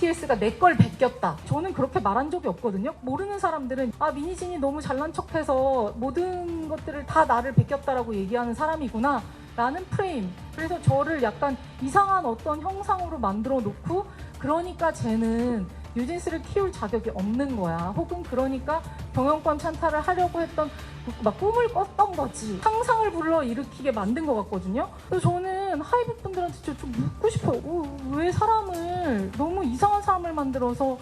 BTS가 내 걸 베꼈다. 저는 그렇게 말한 적이 없거든요. 모르는 사람들은 미니진이 너무 잘난 척해서 모든 것들을 다 나를 베꼈다라고 얘기하는 사람이구나 라는 프레임. 그래서 저를 약간 이상한 어떤 형상으로 만들어 놓고, 그러니까 쟤는 뉴진스를 키울 자격이 없는 거야. 혹은 그러니까 경영권 찬탈을 하려고 했던 막 꿈을 꿨던 거지. 상상을 불러일으키게 만든 것 같거든요. 그래서 저는 하이브 분들한테 진짜 좀 묻고 싶어요. 왜 사람을, 너무 이상한 사람을 만들어서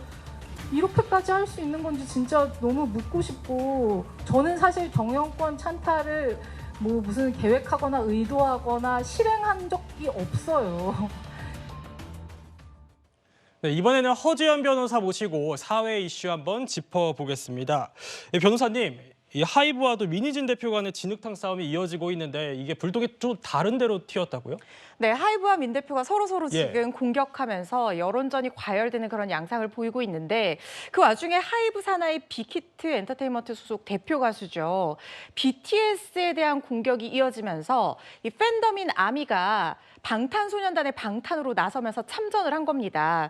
이렇게까지 할 수 있는 건지 진짜 너무 묻고 싶고, 저는 사실 경영권 찬탈을 뭐 무슨 계획하거나 의도하거나 실행한 적이 없어요. 네, 이번에는 허지연 변호사 모시고 사회 이슈 한번 짚어보겠습니다. 변호사님, 이 하이브와도 민희진 대표 간의 진흙탕 싸움이 이어지고 있는데 이게 불똥이 좀 다른 데로 튀었다고요? 네, 하이브와 민 대표가 서로 예. 지금 공격하면서 여론전이 과열되는 그런 양상을 보이고 있는데, 그 와중에 하이브 산하의 빅히트 엔터테인먼트 소속 대표 가수죠. BTS에 대한 공격이 이어지면서 이 팬덤인 아미가 방탄소년단의 방탄으로 나서면서 참전을 한 겁니다.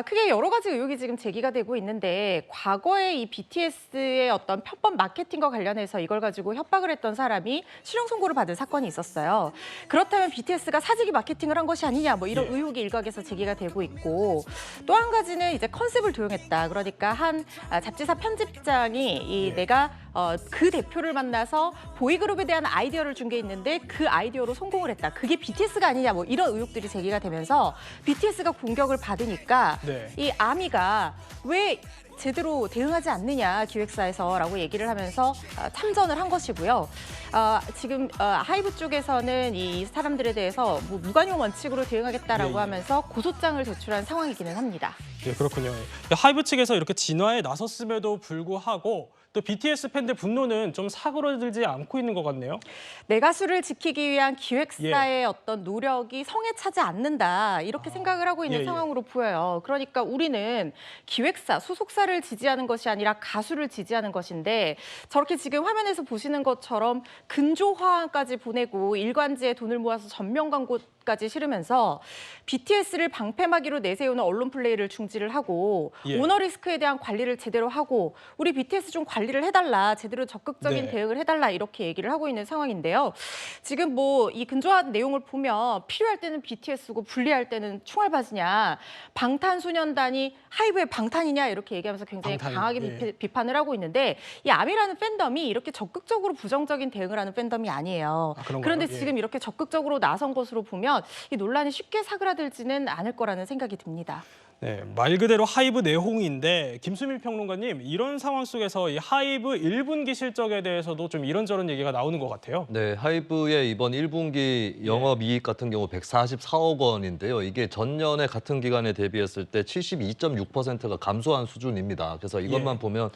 크게 여러 가지 의혹이 지금 제기가 되고 있는데, 과거에 이 BTS의 어떤 편법 마케팅과 관련해서 이걸 가지고 협박을 했던 사람이 실형 선고를 받은 사건이 있었어요. 그렇다면 BTS가 사직이 마케팅을 한 것이 아니냐, 뭐 이런 의혹이 일각에서 제기가 되고 있고, 또 한 가지는 이제 컨셉을 도용했다. 그러니까 한 잡지사 편집장이 내가 그 대표를 만나서 보이그룹에 대한 아이디어를 준 게 있는데 그 아이디어로 성공을 했다. 그게 BTS가 아니냐, 뭐 이런 의혹들이 제기가 되면서 BTS가 공격을 받으니까 이 아미가 왜 제대로 대응하지 않느냐, 기획사에서라고 얘기를 하면서 참전을 한 것이고요. 지금 하이브 쪽에서는 이 사람들에 대해서 뭐 무관용 원칙으로 대응하겠다라고 하면서 고소장을 제출한 상황이기는 합니다. 네, 그렇군요. 하이브 측에서 이렇게 진화에 나섰음에도 불구하고 또 BTS 팬들 분노는 좀 사그러들지 않고 있는 것 같네요. 내 가수를 지키기 위한 기획사의 어떤 노력이 성에 차지 않는다, 이렇게 생각을 하고 있는 상황으로 보여요. 그러니까 우리는 기획사, 소속사를 지지하는 것이 아니라 가수를 지지하는 것인데, 저렇게 지금 화면에서 보시는 것처럼 근조화까지 보내고 일관지에 돈을 모아서 전면 광고까지 실으면서 BTS를 방패막이로 내세우는 언론 플레이를 중지를 하고 오너 리스크에 대한 관리를 제대로 하고, 우리 BTS 좀 관리를 해달라, 제대로 적극적인 대응을 해달라, 이렇게 얘기를 하고 있는 상황인데요. 지금 뭐 이 근조한 내용을 보면 필요할 때는 BTS고 불리할 때는 총알바지냐, 방탄소년단이 하이브의 방탄이냐, 이렇게 얘기하면서 굉장히 강하게 비판을 하고 있는데, 이 아미라는 팬덤이 이렇게 적극적으로 부정적인 대응을 하는 팬덤이 아니에요. 그런데 지금 이렇게 적극적으로 나선 것으로 보면 이 논란이 쉽게 사그라들지는 않을 거라는 생각이 듭니다. 네, 말 그대로 하이브 내홍인데, 김수민 평론가님, 이런 상황 속에서 이 하이브 1분기 실적에 대해서도 좀 이런저런 얘기가 나오는 것 같아요. 네, 하이브의 이번 1분기 영업이익 같은 경우 144억 원인데요. 이게 전년의 같은 기간에 대비했을 때 72.6%가 감소한 수준입니다. 그래서 이것만 보면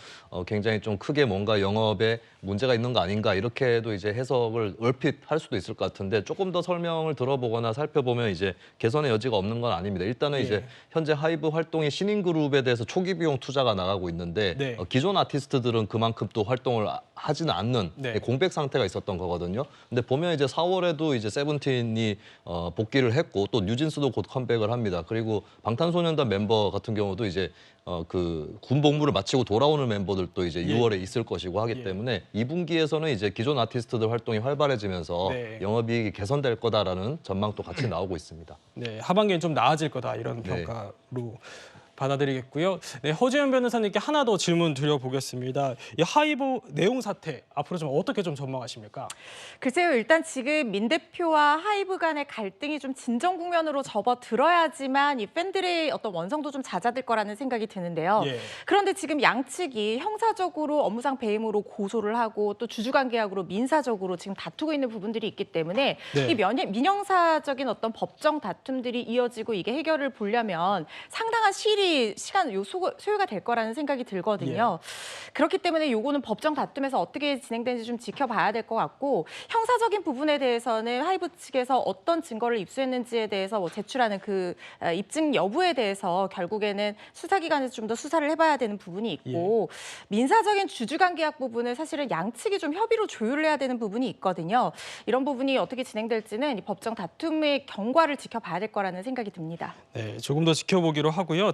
굉장히 좀 크게 뭔가 영업에 문제가 있는 거 아닌가, 이렇게도 이제 해석을 얼핏 할 수도 있을 것 같은데, 조금 더 설명을 들어보거나 살펴보면 이제 개선의 여지가 없는 건 아닙니다. 일단은 이제 현재 하이브 활동이 신인 그룹에 대해서 초기 비용 투자가 나가고 있는데 기존 아티스트들은 그만큼 또 활동을 하지는 않는 공백 상태가 있었던 거거든요. 근데 보면 이제 4월에도 이제 세븐틴이 복귀를 했고, 또 뉴진스도 곧 컴백을 합니다. 그리고 방탄소년단 멤버 같은 경우도 이제 그 군 복무를 마치고 돌아오는 멤버들도 이제 6월에 있을 것이고 하기 때문에 2분기에서는 이제 기존 아티스트들 활동이 활발해지면서 영업이익이 개선될 거다라는 전망도 같이 나오고 있습니다. 네, 하반기엔 좀 나아질 거다, 이런 평가로 받아들이겠고요. 네, 허지연 변호사님께 하나 더 질문 드려보겠습니다. 이 하이브 내용 사태 앞으로 좀 어떻게 좀 전망하십니까? 글쎄요, 일단 지금 민 대표와 하이브 간의 갈등이 좀 진정 국면으로 접어들어야지만 이 팬들의 어떤 원성도 좀 잦아들 거라는 생각이 드는데요. 그런데 지금 양측이 형사적으로 업무상 배임으로 고소를 하고, 또 주주관계약으로 민사적으로 지금 다투고 있는 부분들이 있기 때문에 이 민형사적인 어떤 법정 다툼들이 이어지고 이게 해결을 보려면 상당한 시간 소요가 될 거라는 생각이 들거든요. 그렇기 때문에 요거는 법정 다툼에서 어떻게 진행되는지 좀 지켜봐야 될 것 같고, 형사적인 부분에 대해서는 하이브 측에서 어떤 증거를 입수했는지에 대해서 뭐 제출하는 그 입증 여부에 대해서 결국에는 수사기관에서 좀 더 수사를 해봐야 되는 부분이 있고, 민사적인 주주관계약 부분은 사실은 양측이 좀 협의로 조율을 해야 되는 부분이 있거든요. 이런 부분이 어떻게 진행될지는 이 법정 다툼의 경과를 지켜봐야 될 거라는 생각이 듭니다. 네, 조금 더 지켜보기로 하고요.